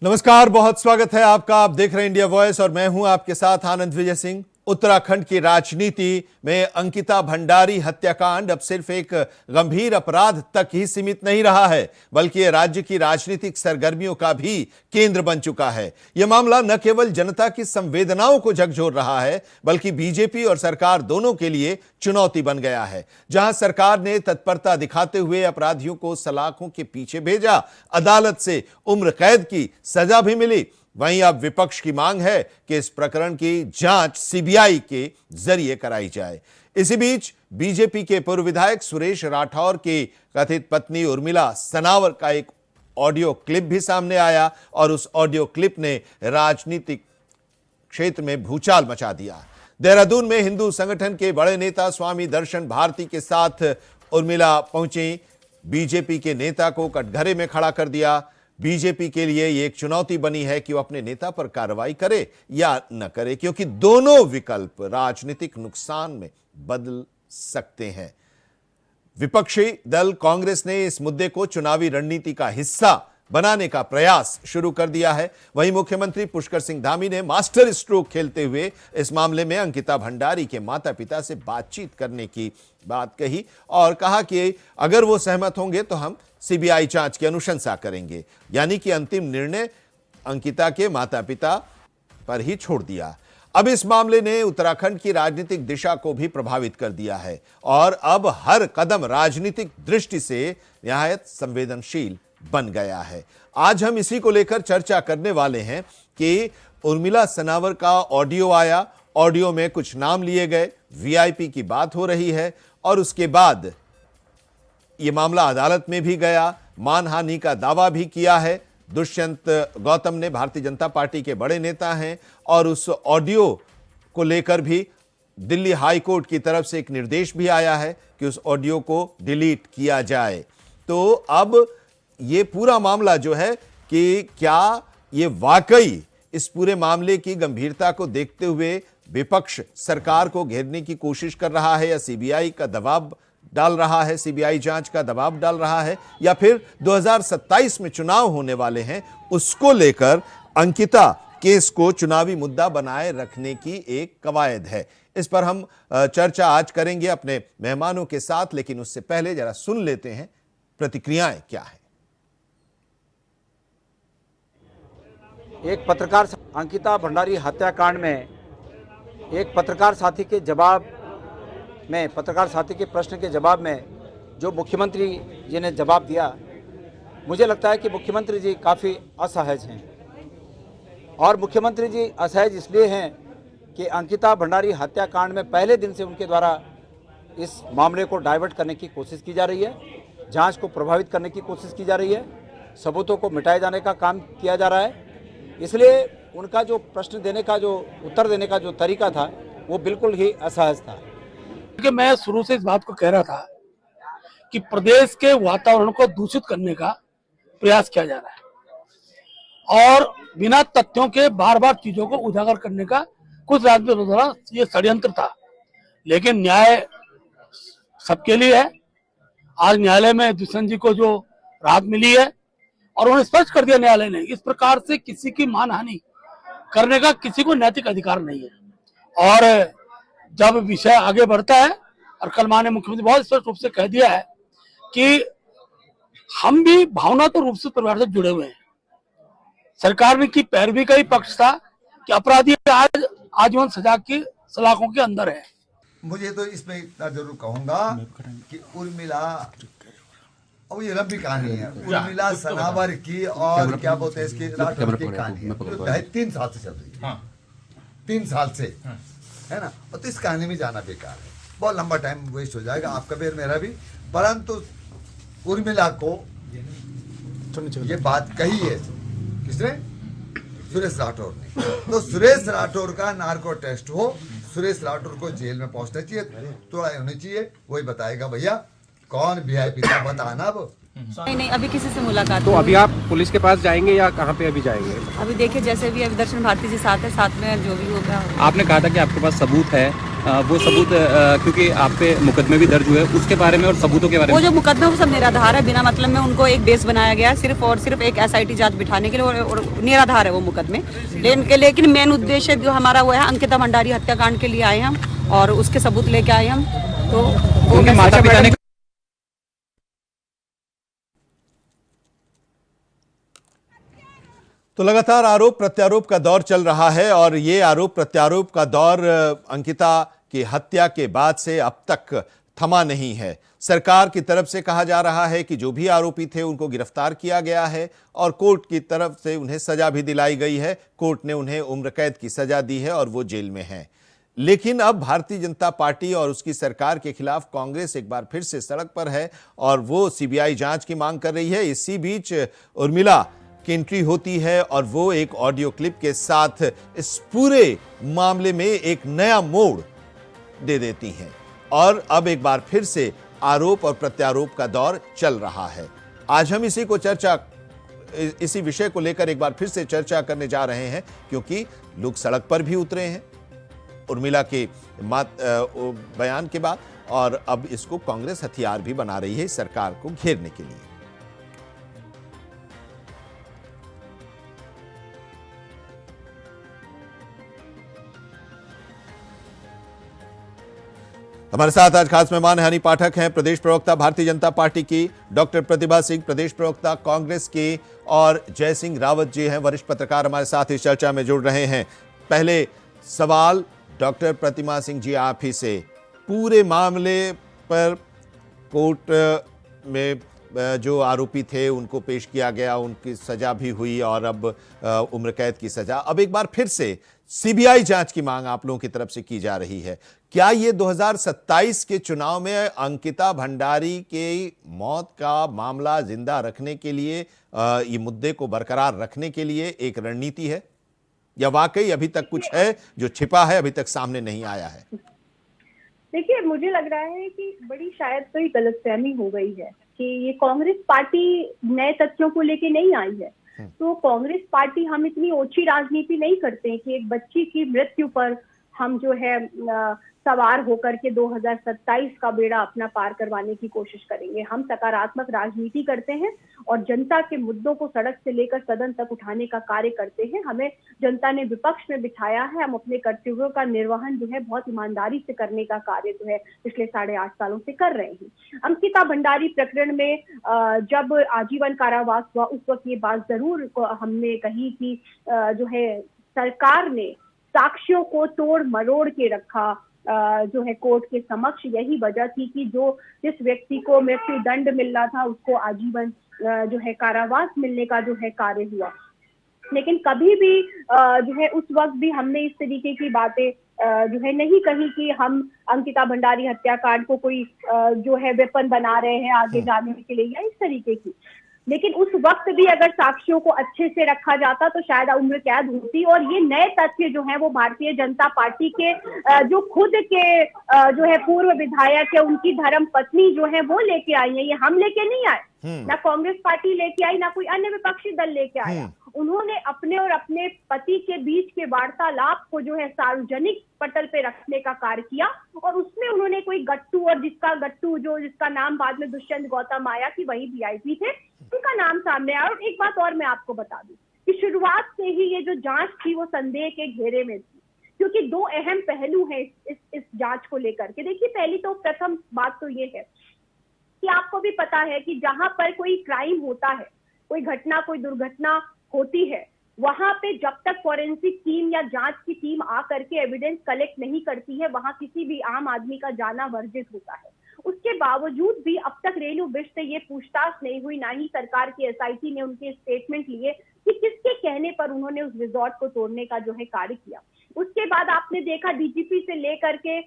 नमस्कार, बहुत स्वागत है आपका। आप देख रहे हैं इंडिया वॉइस और मैं हूं आपके साथ आनंद विजय सिंह। उत्तराखंड की राजनीति में अंकिता भंडारी हत्याकांड अब सिर्फ एक गंभीर अपराध तक ही सीमित नहीं रहा है, बल्कि यह राज्य की राजनीतिक सरगर्मियों का भी केंद्र बन चुका है। यह मामला न केवल जनता की संवेदनाओं को झकझोर रहा है, बल्कि बीजेपी और सरकार दोनों के लिए चुनौती बन गया है। जहां सरकार ने तत्परता दिखाते हुए अपराधियों को सलाखों के पीछे भेजा, अदालत से उम्र कैद की सजा भी मिली, वहीं अब विपक्ष की मांग है कि इस प्रकरण की जांच सीबीआई के जरिए कराई जाए। इसी बीच बीजेपी के पूर्व विधायक सुरेश राठौर की कथित पत्नी उर्मिला सनावर का एक ऑडियो क्लिप भी सामने आया और उस ऑडियो क्लिप ने राजनीतिक क्षेत्र में भूचाल मचा दिया। देहरादून में हिंदू संगठन के बड़े नेता स्वामी दर्शन भारती के साथ उर्मिला पहुंची। बीजेपी के नेता को कटघरे में खड़ा कर दिया। बीजेपी के लिए यह एक चुनौती बनी है कि वो अपने नेता पर कार्रवाई करे या न करे, क्योंकि दोनों विकल्प राजनीतिक नुकसान में बदल सकते हैं। विपक्षी दल कांग्रेस ने इस मुद्दे को चुनावी रणनीति का हिस्सा बनाने का प्रयास शुरू कर दिया है। वहीं मुख्यमंत्री पुष्कर सिंह धामी ने मास्टर स्ट्रोक खेलते हुए इस मामले में अंकिता भंडारी के माता पिता से बातचीत करने की बात कही और कहा कि अगर वो सहमत होंगे तो हम सीबीआई जांच की अनुशंसा करेंगे। यानी कि अंतिम निर्णय अंकिता के माता पिता पर ही छोड़ दिया। अब इस मामले ने उत्तराखंड की राजनीतिक दिशा को भी प्रभावित कर दिया है और अब हर कदम राजनीतिक दृष्टि से निहायत संवेदनशील बन गया है। आज हम इसी को लेकर चर्चा करने वाले हैं कि उर्मिला सनावर का ऑडियो आया, ऑडियो में कुछ नाम लिए गए, वीआईपी की बात हो रही है और उसके बाद यह मामला अदालत में भी गया, मानहानि का दावा भी किया है। दुष्यंत गौतम ने भारतीय जनता पार्टी के बड़े नेता हैं और उस ऑडियो को लेकर भी दिल्ली हाई कोर्ट की तरफ से एक निर्देश भी आया है कि उस ऑडियो को डिलीट किया जाए। तो अब ये पूरा मामला जो है कि क्या ये वाकई इस पूरे मामले की गंभीरता को देखते हुए विपक्ष सरकार को घेरने की कोशिश कर रहा है या सीबीआई का दबाव डाल रहा है, सीबीआई जांच का दबाव डाल रहा है, या फिर 2027 में चुनाव होने वाले हैं उसको लेकर अंकिता केस को चुनावी मुद्दा बनाए रखने की एक कवायद है। इस पर हम चर्चा आज करेंगे अपने मेहमानों के साथ, लेकिन उससे पहले जरा सुन लेते हैं प्रतिक्रियाएं क्या है। एक पत्रकार अंकिता भंडारी हत्याकांड में एक पत्रकार साथी के जवाब में, पत्रकार साथी के प्रश्न के जवाब में जो मुख्यमंत्री जी ने जवाब दिया, मुझे लगता है कि मुख्यमंत्री जी काफ़ी असहज हैं। और मुख्यमंत्री जी असहज इसलिए हैं कि अंकिता भंडारी हत्याकांड में पहले दिन से उनके द्वारा इस मामले को डाइवर्ट करने की कोशिश की जा रही है, जांच को प्रभावित करने की कोशिश की जा रही है, सबूतों को मिटाए जाने का काम किया जा रहा है। इसलिए उनका जो प्रश्न देने का, जो उत्तर देने का जो तरीका था, वो बिल्कुल ही असहज था। क्योंकि मैं शुरू से इस बात को कह रहा था कि प्रदेश के वातावरण को दूषित करने का प्रयास किया जा रहा है और बिना तथ्यों के बार बार चीजों को उजागर करने का कुछ राजनीतिक द्वारा ये षड्यंत्र था। लेकिन न्याय सबके लिए है। आज न्यायालय में दुष्यंत जी को जो राहत मिली है और उन्हें स्पष्ट कर दिया न्यायालय ने, इस प्रकार से किसी की मानहानि करने का किसी को नैतिक अधिकार नहीं है। और जब विषय आगे बढ़ता है, और कल माननीय मुख्यमंत्री बहुत स्पष्ट रूप से कह दिया है कि हम भी भावनात्मक रूप से परिवार से जुड़े हुए हैं। सरकार ने की पैरवी का ही पक्ष था कि अपराधी आज आजीवन सजा की सलाखों के अंदर है। मुझे तो इसमें इतना जरूर कहूंगा कि उर्मिला, और ये लंबी कहानी है, उर्मिला सनावर की और क्या बोलते हैं इसकी राठौर की कहानी है, 3 साल से चल रही है। 3 साल से है ना। और तो इस कहानी में जाना बेकार है, बहुत लंबा टाइम वेस्ट हो जाएगा, आपका भी और मेरा भी। परंतु उर्मिला को ये बात कही है किसने? सुरेश राठौर ने। तो सुरेश राठौर का नार्को टेस्ट हो, सुरेश राठौर को जेल में पहुंचना चाहिए, थोड़ा होनी चाहिए, वही बताएगा भैया कौन वीआईपी था, बताना। अब नहीं, अभी किसी से मुलाकात तो अभी आप पुलिस के पास जाएंगे या कहाँ पे अभी जाएंगे? अभी देखिए जैसे भी अभी दर्शन भारती जी साथ है, साथ में जो भी होगा। आपने कहा था कि आपके पास सबूत है वो सबूत क्योंकि आप पे मुकदमे भी दर्ज हुए उसके बारे में और सबूतों के बारे वो में। जो मुकदमे वो सब निराधार है, बिना मतलब में उनको एक बेस बनाया गया है सिर्फ और सिर्फ एक एसआईटी जांच बिठाने के लिए, और निराधार है वो मुकदमे। लेकिन मेन उद्देश्य जो हमारा वो है, अंकिता भंडारी हत्याकांड के लिए आए हम और उसके सबूत लेके आए हम। तो उनके माता पिता ने तो लगातार आरोप प्रत्यारोप का दौर चल रहा है और ये आरोप प्रत्यारोप का दौर अंकिता की हत्या के बाद से अब तक थमा नहीं है। सरकार की तरफ से कहा जा रहा है कि जो भी आरोपी थे उनको गिरफ्तार किया गया है और कोर्ट की तरफ से उन्हें सजा भी दिलाई गई है। कोर्ट ने उन्हें उम्र कैद की सजा दी है और वो जेल में हैं। लेकिन अब भारतीय जनता पार्टी और उसकी सरकार के खिलाफ कांग्रेस एक बार फिर से सड़क पर है और वो सीबीआई जांच की मांग कर रही है। इसी बीच उर्मिला की एंट्री होती है और वो एक ऑडियो क्लिप के साथ इस पूरे मामले में एक नया मोड़ दे देती हैं और अब एक बार फिर से आरोप और प्रत्यारोप का दौर चल रहा है। आज हम इसी विषय को लेकर एक बार फिर से चर्चा करने जा रहे हैं क्योंकि लोग सड़क पर भी उतरे हैं उर्मिला के बयान के बाद और अब इसको कांग्रेस हथियार भी बना रही है सरकार को घेरने के लिए। हमारे साथ आज खास मेहमान हनी पाठक हैं, प्रदेश प्रवक्ता भारतीय जनता पार्टी की, डॉक्टर प्रतिभा सिंह प्रदेश प्रवक्ता कांग्रेस की और जय सिंह रावत जी हैं वरिष्ठ पत्रकार हमारे साथ इस चर्चा में जुड़ रहे हैं। पहले सवाल डॉक्टर प्रतिभा सिंह जी आप ही से, पूरे मामले पर कोर्ट में जो आरोपी थे उनको पेश किया गया, उनकी सजा भी हुई और अब उम्र कैद की सजा, अब एक बार फिर से सीबीआई जांच की मांग आप लोगों की तरफ से की जा रही है। क्या ये 2027 के चुनाव में अंकिता भंडारी के मौत का मामला जिंदा रखने के लिए, ये मुद्दे को बरकरार रखने के लिए एक रणनीति है या वाकई अभी तक कुछ है जो छिपा है, अभी तक सामने नहीं आया है? देखिए, मुझे लग रहा है कि बड़ी शायद तो ये गलतफहमी हो गई है कि ये कांग्रेस पार्टी नए तथ्यों को लेके नहीं आई है। तो कांग्रेस पार्टी, हम इतनी ओछी राजनीति नहीं करते कि एक बच्ची की मृत्यु पर हम जो है सवार होकर के 2027 का बेड़ा अपना पार करवाने की कोशिश करेंगे। हम सकारात्मक राजनीति करते हैं और जनता के मुद्दों को सड़क से लेकर सदन तक उठाने का कार्य करते हैं। हमें जनता ने विपक्ष में बिठाया है, हम अपने कर्तव्यों का निर्वहन जो है बहुत ईमानदारी से करने का कार्य जो है पिछले 8.5 सालों से कर रहे हैं। अंकिता भंडारी प्रकरण में जब आजीवन कारावास हुआ उस वक्त ये बात जरूर हमने कही कि जो है सरकार ने साक्ष्यों को तोड़ मरोड़ के रखा जो है कोर्ट के समक्ष। यही वजह थी कि जिस व्यक्ति को मृत्यु दंड मिल रहा था उसको आजीवन जो है कारावास मिलने का जो है कार्य हुआ। लेकिन कभी भी जो है उस वक्त भी हमने इस तरीके की बातें जो है नहीं कही कि हम अंकिता भंडारी हत्याकांड को कोई जो है वेपन बना रहे हैं आगे जाने के लिए या इस तरीके की। लेकिन उस वक्त भी अगर साक्ष्यों को अच्छे से रखा जाता तो शायद उम्र कैद होती। और ये नए तथ्य जो है वो भारतीय जनता पार्टी के जो खुद के जो है पूर्व विधायक है, उनकी धर्म पत्नी जो है वो लेके आई है। ये हम लेके नहीं आए, ना कांग्रेस पार्टी लेके आई, ना कोई अन्य विपक्षी दल लेके आया। उन्होंने अपने और अपने पति के बीच के वार्तालाप को जो है सार्वजनिक पटल पे रखने का कार्य किया और उसमें उन्होंने कोई गट्टू, और जिसका नाम बाद में दुष्यंत गौतम आया कि वही वीआईपी थे, उनका नाम सामने आया। और एक बात और मैं आपको बता दूं कि शुरुआत से ही ये जो जांच थी वो संदेह के घेरे में थी, क्योंकि 2 अहम पहलू हैं इस जांच को लेकर के। देखिए, प्रथम बात तो ये है कि आपको भी पता है कि जहां पर कोई क्राइम होता है, कोई घटना, कोई दुर्घटना होती है, वहां पे जब तक फॉरेंसिक टीम या जांच की टीम आकर के एविडेंस कलेक्ट नहीं करती है, वहां किसी भी आम आदमी का जाना वर्जित होता है। उसके बावजूद भी अब तक रेणु बिष्ट से ये पूछताछ नहीं हुई, ना ही सरकार की एसआईटी ने उनके स्टेटमेंट लिए कि किसके कहने पर उन्होंने उस रिजॉर्ट को तोड़ने का जो है कार्य किया। उसके बाद आपने देखा डीजीपी से लेकर के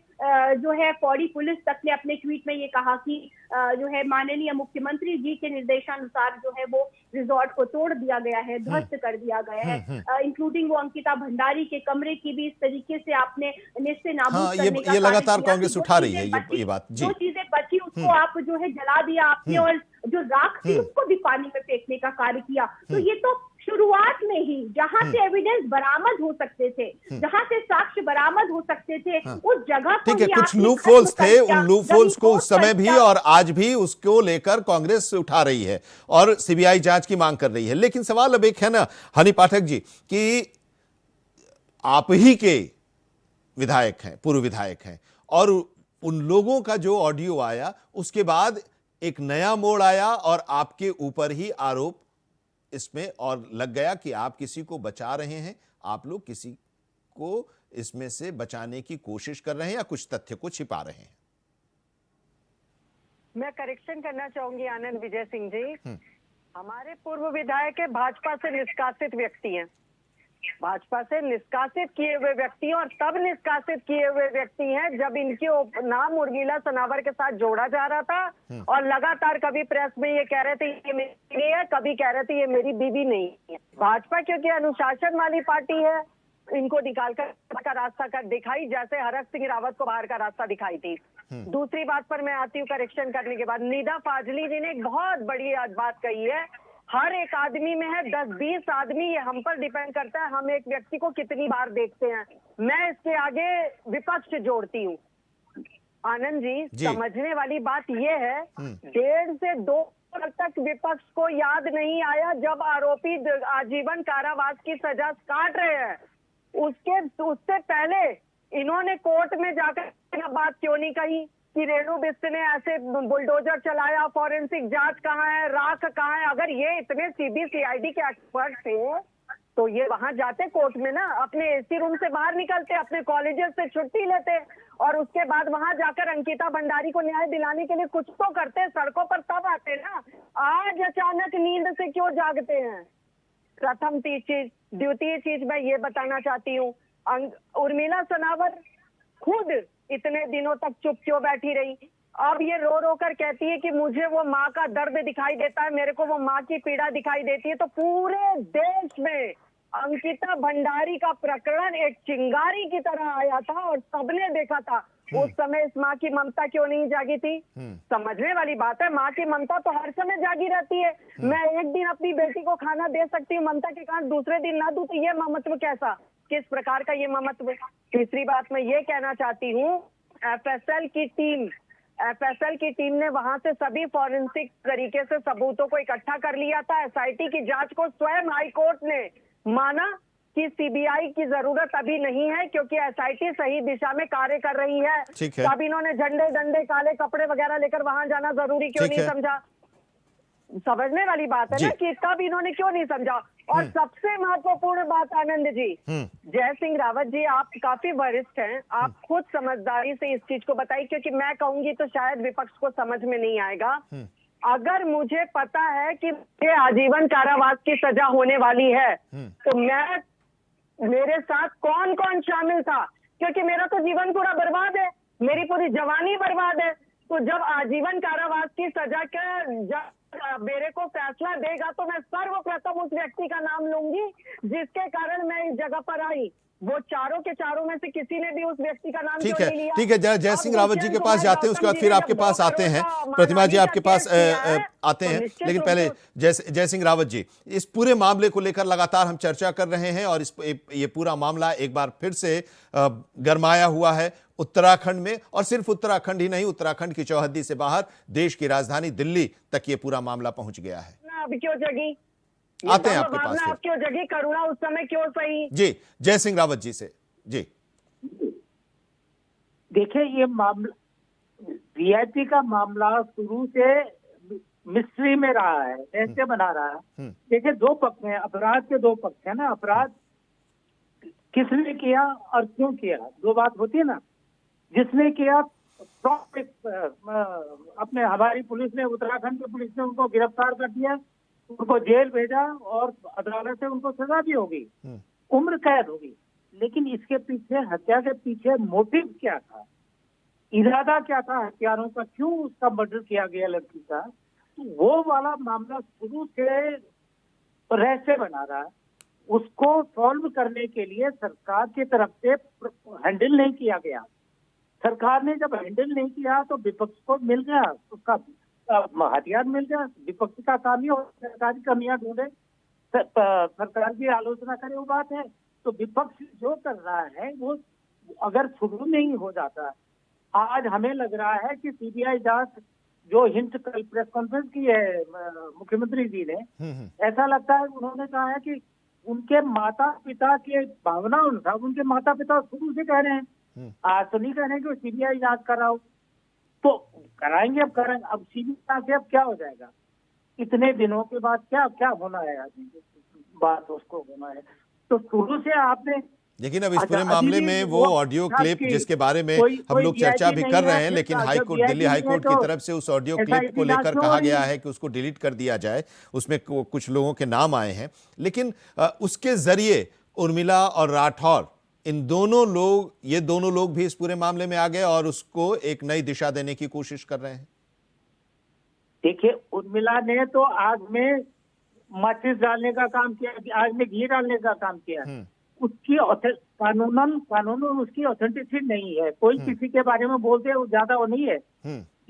जो है पौड़ी पुलिस तक ने अपने ट्वीट में ये कहा कि जो है माननीय मुख्यमंत्री जी के निर्देशानुसार जो है वो रिजॉर्ट को तोड़ दिया गया है, ध्वस्त कर दिया गया है, इंक्लूडिंग वो अंकिता भंडारी के कमरे की भी इस तरीके से आपने निश्चय नाबूद करने का ये लगातार कांग्रेस उठा रही है ये बात। जो चीजें बची उसको आप जो है जला दिया आपने और जो राख थी उसको भी पानी में फेंकने का कार्य किया। तो ये तो शुरुआत में ही जहां से एविडेंस बरामद हो सकते थे, जहां से साक्ष्य बरामद हो सकते थे, उस जगह को ठीक है, ही कुछ आपने लूप खत्म होल्स कर थे, दिया। उन लूप होल्स को उस समय भी रिपोर्ट और आज भी उसको लेकर कांग्रेस उठा रही है और सीबीआई जांच की मांग कर रही है। लेकिन सवाल अब एक है ना हनी पाठक जी कि आप ही के विधायक हैं, पूर्व विधायक हैं, और उन लोगों का जो ऑडियो आया उसके बाद एक नया मोड़ आया और आपके ऊपर ही आरोप इसमें और लग गया कि आप किसी को बचा रहे हैं, आप लोग किसी को इसमें से बचाने की कोशिश कर रहे हैं या कुछ तथ्य को छिपा रहे हैं। मैं करेक्शन करना चाहूंगी आनंद विजय सिंह जी। हमारे पूर्व विधायक भाजपा से निष्कासित व्यक्ति हैं, भाजपा से निष्कासित किए हुए व्यक्ति, और तब निष्कासित किए हुए व्यक्ति हैं जब इनके नाम उर्मिला सनावर के साथ जोड़ा जा रहा था और लगातार कभी प्रेस में ये कह रहे थे ये मेरी बीवी है, कभी कह रहे थे ये मेरी बीवी नहीं है। भाजपा क्योंकि अनुशासन वाली पार्टी है, इनको निकालकर का रास्ता कर दिखाई, जैसे हरक सिंह रावत को बाहर का रास्ता दिखाई थी। दूसरी बात पर मैं आती हूँ करेक्शन करने के बाद, निदा फाजली जी ने एक बहुत बड़ी बात कही है, हर एक आदमी में है 10-20 आदमी, ये हम पर डिपेंड करता है हम एक व्यक्ति को कितनी बार देखते हैं। मैं इसके आगे विपक्ष जोड़ती हूँ आनंद जी। समझने वाली बात ये है 1.5 से 2 साल तक विपक्ष को याद नहीं आया जब आरोपी आजीवन कारावास की सजा काट रहे हैं, उससे पहले इन्होंने कोर्ट में जाकर बात क्यों नहीं कही कि रेणु बिस्ट ने ऐसे बुलडोजर चलाया, फॉरेंसिक जांच कहाँ है, राख कहाँ है। अगर ये इतने सीबीसीआईडी के एक्सपर्ट थे तो ये वहां जाते कोर्ट में ना, अपने एसी रूम से बाहर निकलते, अपने कॉलेजेस से छुट्टी लेते और उसके बाद वहां जाकर अंकिता भंडारी को न्याय दिलाने के लिए कुछ तो करते, सड़कों पर तब आते ना। आज अचानक नींद से क्यों जागते हैं? प्रथम चीज। द्वितीय चीज मैं ये बताना चाहती हूँ, उर्मिला सनावर खुद इतने दिनों तक चुप क्यों बैठी रही? अब ये रो रो कर कहती है कि मुझे वो माँ का दर्द दिखाई देता है, मेरे को वो माँ की पीड़ा दिखाई देती है। तो पूरे देश में अंकिता भंडारी का प्रकरण एक चिंगारी की तरह आया था और सबने देखा था। उस समय इस माँ की ममता क्यों नहीं जागी थी? समझने वाली बात है, माँ की ममता तो हर समय जागी रहती है। मैं एक दिन अपनी बेटी को खाना दे सकती हूँ ममता के कारण, दूसरे दिन ना दूं, तो ये ममत्व कैसा, किस प्रकार का ये ममत्व? तीसरी बात मैं ये कहना चाहती हूँ, एफएसएल की टीम ने वहां से सभी फॉरेंसिक तरीके से सबूतों को इकट्ठा कर लिया था। एसआईटी की जांच को स्वयं हाईकोर्ट ने माना कि सीबीआई की जरूरत अभी नहीं है क्योंकि एसआईटी सही दिशा में कार्य कर रही है। तब इन्होंने झंडे डंडे काले कपड़े वगैरह लेकर वहां जाना जरूरी क्यों नहीं समझा? समझने वाली बात है ना कि तब इन्होंने क्यों नहीं समझा। और सबसे महत्वपूर्ण बात आनंद जी, जय सिंह रावत जी, आप काफी वरिष्ठ हैं, आप खुद समझदारी से इस चीज को बताइए, क्योंकि मैं कहूंगी तो शायद विपक्ष को समझ में नहीं आएगा। अगर मुझे पता है कि मुझे आजीवन कारावास की सजा होने वाली है तो मेरे साथ कौन कौन शामिल था, क्योंकि मेरा तो जीवन पूरा बर्बाद है, मेरी पूरी जवानी बर्बाद है। तो जब आजीवन कारावास की सजा का जब मेरे को फैसला देगा तो मैं सर्वप्रथम उस व्यक्ति का नाम लूंगी जिसके कारण मैं इस जगह पर आई। वो चारों के चारों में से किसी ने भी उस व्यक्ति का नाम क्यों नहीं लिया? ठीक है, जय सिंह रावत जी के पास जाते हैं, उसके बाद फिर आपके पास आते हैं, प्रतिमा जी आपके पास आते हैं। लेकिन पहले जय सिंह रावत जी, इस पूरे मामले को लेकर लगातार हम चर्चा कर रहे हैं और ये पूरा मामला एक बार फिर से गरमाया हुआ है उत्तराखंड में, और सिर्फ उत्तराखंड ही नहीं, उत्तराखंड की चौहद्दी से बाहर देश की राजधानी दिल्ली तक ये पूरा मामला पहुंच गया है। अब क्यों जगी? आते हैं आपके पास। आप क्यों जगी? करुणा उस समय क्यों सही? जी, जय सिंह रावत जी से। जी देखिए, ये मामला वीआईपी का मामला शुरू से मिस्ट्री में रहा है, ऐसे बना रहा है। देखिए, दो पक्ष हैं, अपराध के दो पक्ष है ना। अपराध किसने किया और क्यों किया, दो बात होती है ना। जिसने किया अपने हमारी पुलिस ने, उत्तराखंड की पुलिस ने उनको गिरफ्तार कर दिया, उनको जेल भेजा और अदालत से उनको सजा भी होगी, उम्र कैद होगी। लेकिन इसके पीछे, हत्या के पीछे मोटिव क्या था, इरादा क्या था हत्यारों का, क्यों उसका मर्डर किया गया लड़की का, तो वो वाला मामला शुरू से रहस्य बना रहा है। उसको सॉल्व करने के लिए सरकार की तरफ से हैंडल नहीं किया गया। सरकार ने जब हैंडल नहीं किया तो विपक्ष को मिल गया, उसका हथियार मिल गया। विपक्ष का काम ही सरकारी कमियां ढूंढे, सरकार की आलोचना करे वो बात है। तो विपक्ष जो कर रहा है वो अगर शुरू में ही हो जाता, आज हमें लग रहा है कि सीबीआई जांच जो हिंट कल प्रेस कॉन्फ्रेंस की है मुख्यमंत्री जी ने, ऐसा लगता है उन्होंने कहा है कि उनके माता पिता के भावना अनुसार उनके माता पिता शुरू से कह रहे हैं, आज तो नहीं कह रहे हैं कि सीबीआई जांच कराओ, तो कराएंगे। अब सीबीआई से अब क्या हो जाएगा, इतने दिनों के बाद क्या क्या होना है, बात उसको होना है। तो शुरू से आपने, लेकिन अब इस पूरे मामले में वो ऑडियो क्लिप जिसके बारे में हम लोग चर्चा भी कर रहे हैं, लेकिन हाईकोर्ट, दिल्ली हाईकोर्ट की तरफ से उस ऑडियो क्लिप को लेकर कहा गया है कि उसको डिलीट कर दिया जाए, उसमें कुछ लोगों के नाम आए हैं, लेकिन उसके जरिए उर्मिला और राठौर ये दोनों लोग भी इस पूरे मामले में आ गए और उसको एक नई दिशा देने की कोशिश कर रहे हैं। देखिए, उर्मिला ने तो आग में माचिस डालने का काम किया, आग में घी डालने का काम किया, उसकी कानूनन उसकी ऑथेंटिसिटी नहीं है, कोई किसी के बारे में बोलते वो ज्यादा वो नहीं है,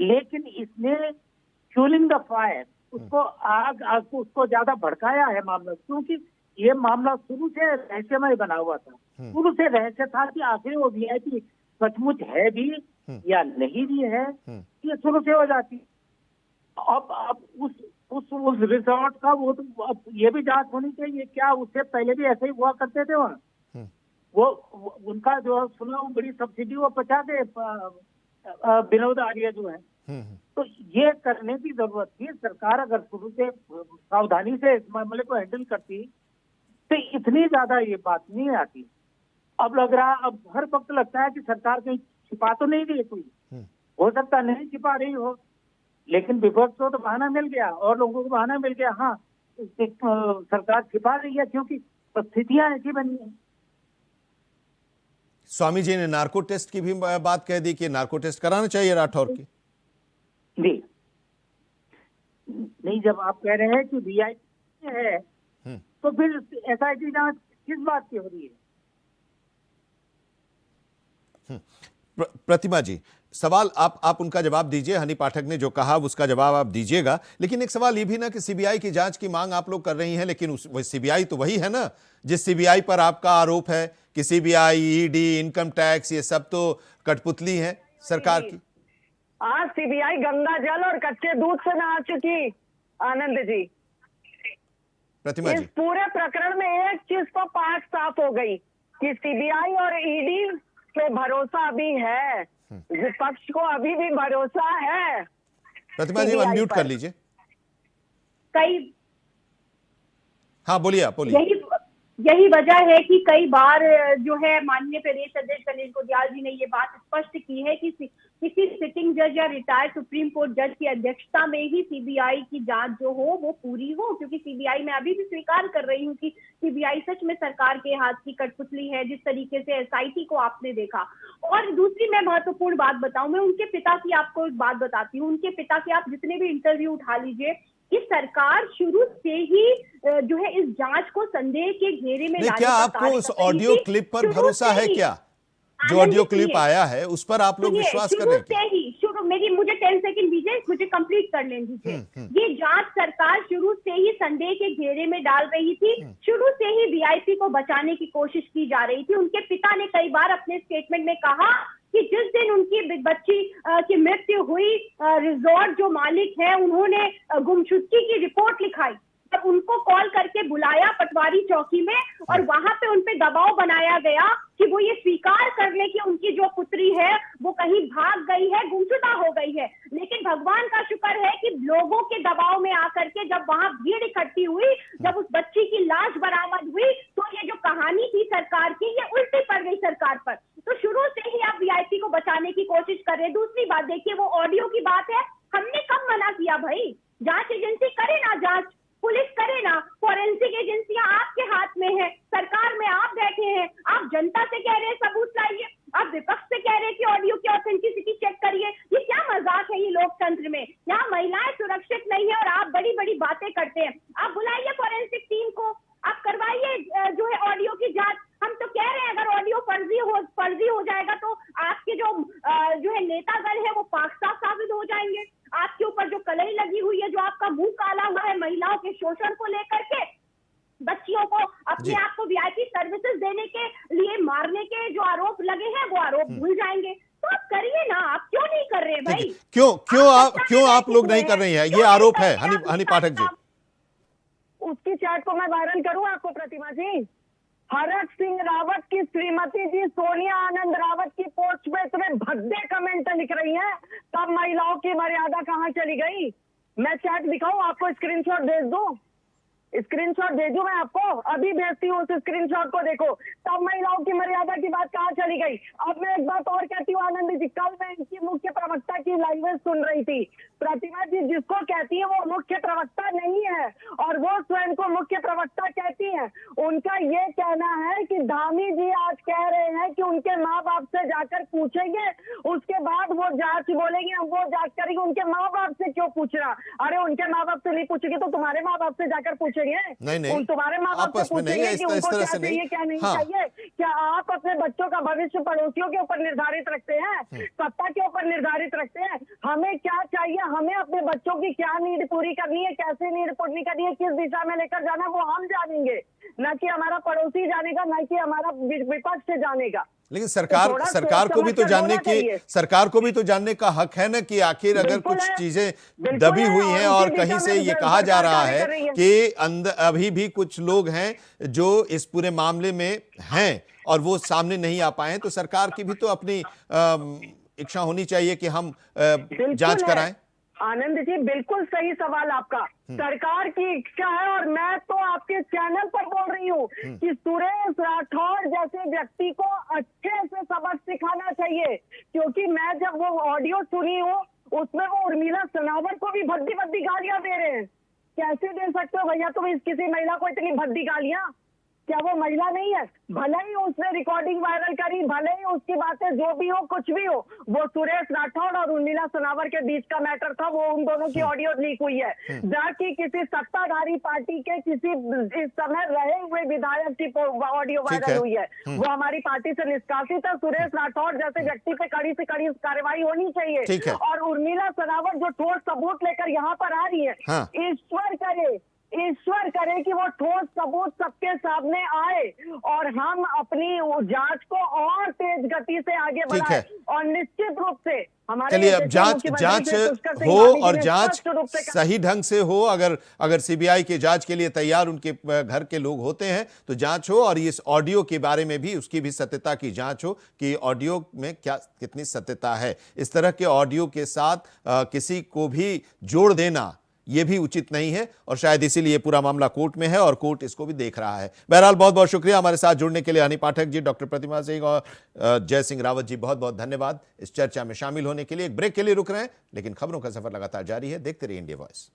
लेकिन इसने फ्यूलिंग द फायर, उसको आग को उसको ज्यादा भड़काया है मामला, क्योंकि ये मामला शुरू से रहस्यमय बना हुआ था, शुरू से रहस्य था कि आखिर वो वीआईपी सचमुच है भी या नहीं भी है, ये शुरू से हो जाती। अब उस रिसोर्ट का वो तो अब ये भी जांच होनी चाहिए, क्या उससे पहले भी ऐसे ही हुआ करते थे वहाँ, वो उनका जो सुना वो बड़ी सब्सिडी वो पचा दे विनोद आर्य जो है, तो ये करने की जरूरत थी। सरकार अगर शुरू से सावधानी से इस मामले को हैंडल करती तो इतनी ज्यादा ये बात नहीं आती। अब लग रहा, अब हर वक्त लगता है कि सरकार कहीं छिपा तो नहीं रही, कोई हो सकता नहीं छिपा रही हो, लेकिन विपक्ष को तो बहाना मिल गया और लोगों को बहाना मिल गया, हाँ सरकार छिपा रही है क्योंकि परिस्थितियां ऐसी बनी है। स्वामी जी ने नार्को टेस्ट की भी बात कह दी कि नार्को टेस्ट कराना चाहिए राठौर की। नहीं, जब आप कह रहे हैं कि वीआईपी है तो फिर एसआईटी जांच किस बात की हो रही है? प्रतिमा जी, सवाल आप उनका जवाब दीजिए, हनी पाठक ने जो कहा उसका जवाब आप दीजिएगा, लेकिन एक सवाल ये भी ना कि सीबीआई की जांच की मांग आप लोग कर रही हैं, लेकिन सीबीआई तो वही है ना जिस सीबीआई पर आपका आरोप है कि सीबीआई, ईडी, इनकम टैक्स ये सब तो कठपुतली है सरकार की। आज सीबीआई गंगा जल और कच्चे दूध से नहा चुकी। आनंद जी, प्रतिमा जी, इस पूरे प्रकरण में एक चीज तो पाठ साफ हो गई कि सीबीआई और ईडी पे भरोसा अभी है, विपक्ष को अभी भी भरोसा है। प्रतिमा जी अनम्यूट कर लीजिए। हाँ बोलिए आप, बोलिए। यही वजह है कि कई बार जो है माननीय प्रदेश अध्यक्ष गणेश गोटियाल जी ने ये बात स्पष्ट की है कि किसी सिटिंग जज या रिटायर्ड सुप्रीम कोर्ट जज की अध्यक्षता में ही सीबीआई की जांच जो हो वो पूरी हो, क्योंकि सीबीआई मैं अभी भी स्वीकार कर रही हूँ कि सीबीआई सच में सरकार के हाथ की कठपुतली है, जिस तरीके से एसआईटी को आपने देखा। और दूसरी मैं महत्वपूर्ण बात बताऊं, मैं उनके पिता की आपको एक बात बताती हूँ, उनके पिता के आप जितने भी इंटरव्यू उठा लीजिए, इस सरकार शुरू से ही जो है इस जांच को संदेह के घेरे में लाने क्या आपको उस ऑडियो क्लिप पर भरोसा है? क्या जो ऑडियो क्लिप आया है उस पर आप लोग विश्वास कर रहे हैं? शुरू से ही मुझे 10 सेकंड दीजिए, मुझे कंप्लीट कर लेने दीजिए। ये जांच सरकार शुरू से ही संदेह के घेरे में डाल रही थी, शुरू से ही वीआईपी को बचाने की कोशिश की जा रही थी। उनके पिता ने कई बार अपने स्टेटमेंट में कहा कि जिस दिन उनकी बच्ची की मृत्यु हुई, रिजॉर्ट जो मालिक है उन्होंने गुमशुदगी की रिपोर्ट लिखाई, तब उनको कॉल करके बुलाया पटवारी चौकी में और वहां पे उनपे दबाव बनाया गया कि वो ये स्वीकार कर ले कि उनकी जो पुत्री है वो कहीं भाग गई है, गुमशुदा हो गई है। लेकिन भगवान का शुक्र है कि लोगों के दबाव में आकर के जब वहां भीड़ इकट्ठी हुई, जब उस बच्ची की लाश बरामद हुई, तो ये जो कहानी थी सरकार की ये उल्टी पड़ गई सरकार पर। तो शुरू से ही आप वीआईपी को बचाने की कोशिश कर रहे हैं। दूसरी बात देखिए, वो ऑडियो की बात है, हमने कब मना किया भाई? जांच एजेंसी करे ना जांच, पुलिस करे ना, फॉरेंसिक एजेंसियां आपके हाथ में है, सरकार में आप बैठे हैं, आप जनता से कह रहे हैं सबूत लाइए, आप विपक्ष से कह रहे हैं कि ऑडियो की ऑथेंटिसिटी चेक करिए। ये क्या मजाक है ये लोकतंत्र में? यहाँ महिलाएं सुरक्षित नहीं है और आप बड़ी बड़ी बातें करते हैं। आप बुलाइए फॉरेंसिक टीम को, आप करवाइए जो है ऑडियो की जांच। हम तो कह रहे हैं अगर ऑडियो फर्जी हो जाएगा तो आपके जो है नेतागण है वो पाकसाफ साबित हो जाएंगे। आपके ऊपर जो कलई लगी हुई है, जो आपका मुंह काला हुआ है महिलाओं के शोषण को लेकर के, बच्चियों को अपने आप को वीआईपी सर्विसेज देने के लिए मारने के जो आरोप लगे हैं वो आरोप भूल जाएंगे। तो आप करिए ना, आप क्यों नहीं कर रहे भाई? क्यों आप लोग नहीं कर रही हैं? ये आरोप है हनी पाठक जी। उसकी चैट को मैं वायरल करूं आपको प्रतिमा जी? हरक सिंह रावत की श्रीमती जी सोनिया आनंद रावत की पोस्ट पे इतने भद्दे कमेंट लिख रही हैं, तब महिलाओं की मर्यादा कहाँ चली गई? मैं चैट दिखाऊं आपको, स्क्रीनशॉट भेज दूं? स्क्रीनशॉट भेजूं मैं आपको? अभी भेजती हूँ उस स्क्रीनशॉट को, देखो तब महिलाओं की मर्यादा की बात कहाँ चली गई। अब मैं एक बात और कहती हूँ आनंद जी, कल मैं इनकी मुख्य प्रवक्ता की लाइव सुन रही थी। प्रतिमा जी जिसको कहती है वो मुख्य प्रवक्ता नहीं है और वो स्वयं को मुख्य प्रवक्ता कहती हैं। उनका ये कहना है कि धामी जी आज कह रहे हैं कि उनके माँ बाप से जाकर पूछेंगे, उसके बाद वो जांच बोलेंगे, हम वो जांच करेंगे। उनके माँ बाप से क्यों पूछना? अरे उनके माँ बाप से नहीं पूछेगी तो तुम्हारे माँ बाप से जाकर पूछेंगे। नहीं, तुम्हारे माँ बाप से पूछेंगे कि उनको क्या चाहिए क्या नहीं चाहिए। क्या आप अपने बच्चों का भविष्य पड़ोसियों के ऊपर निर्धारित रखते हैं, सत्ता के ऊपर निर्धारित रखते हैं? हमें क्या चाहिए, हमें अपने बच्चों की क्या नीड पूरी करनी है, कैसे नीड पूरी करनी है, किस दिशा में लेकर जाना है, वो हम जानेंगे, ना कि हमारा पड़ोसी जानेगा, ना कि हमारा विपक्ष जानेगा। लेकिन सरकार को भी तो जानने का हक है ना कि आखिर अगर कुछ चीजें दबी हुई हैं और कहीं से ये कहा जा रहा है कि अभी भी कुछ लोग हैं जो इस पूरे मामले में हैं और वो सामने नहीं आ पाए, तो सरकार की भी तो अपनी इच्छा होनी चाहिए कि हम जांच कराएं। आनंद जी बिल्कुल सही सवाल आपका। सरकार की इच्छा है और मैं तो आपके चैनल पर बोल रही हूँ कि सुरेश राठौर जैसे व्यक्ति को अच्छे से सबक सिखाना चाहिए, क्योंकि मैं जब वो ऑडियो सुनी हूँ उसमें वो उर्मिला सनावर को भी भद्दी भद्दी गालियां दे रहे हैं। कैसे दे सकते हो भैया तुम किसी महिला को इतनी भद्दी गालियां? क्या वो महिला नहीं है? भले ही उसने रिकॉर्डिंग वायरल करी, भले ही उसकी बातें जो भी हो कुछ भी हो, वो सुरेश राठौर और उर्मिला सनावर के बीच का मैटर था, वो उन दोनों की ऑडियो लीक हुई है। जाकि किसी सत्ताधारी पार्टी के किसी इस समय रहे हुए विधायक की ऑडियो वायरल हुई है, वो हमारी पार्टी से निष्कासित है। सुरेश राठौर जैसे व्यक्ति पे कड़ी से कड़ी कार्रवाई होनी चाहिए। और उर्मिला सनावर जो ठोस सबूत लेकर यहाँ पर आ रही है, ईश्वर करे कि वो ठोस सबूत सबके सामने आए और हम अपनी जांच को और तेज गति से आगे बढ़ाएं और निश्चित रूप से हमारे चलिए अब जांच हो और जांच सही ढंग से हो। अगर सीबीआई की जांच के लिए तैयार उनके घर के लोग होते हैं तो जांच हो और इस ऑडियो के बारे में भी उसकी भी सत्यता की जांच हो कि ऑडियो में क्या कितनी सत्यता है। इस तरह के ऑडियो के साथ किसी को भी जोड़ देना यह भी उचित नहीं है और शायद इसीलिए पूरा मामला कोर्ट में है और कोर्ट इसको भी देख रहा है। बहरहाल बहुत बहुत शुक्रिया हमारे साथ जुड़ने के लिए हनी पाठक जी, डॉक्टर प्रतिमा सिंह और जय सिंह रावत जी, बहुत बहुत धन्यवाद इस चर्चा में शामिल होने के लिए। एक ब्रेक के लिए रुक रहे हैं लेकिन खबरों का सफर लगातार जारी है। देखते रहिए इंडिया वॉइस।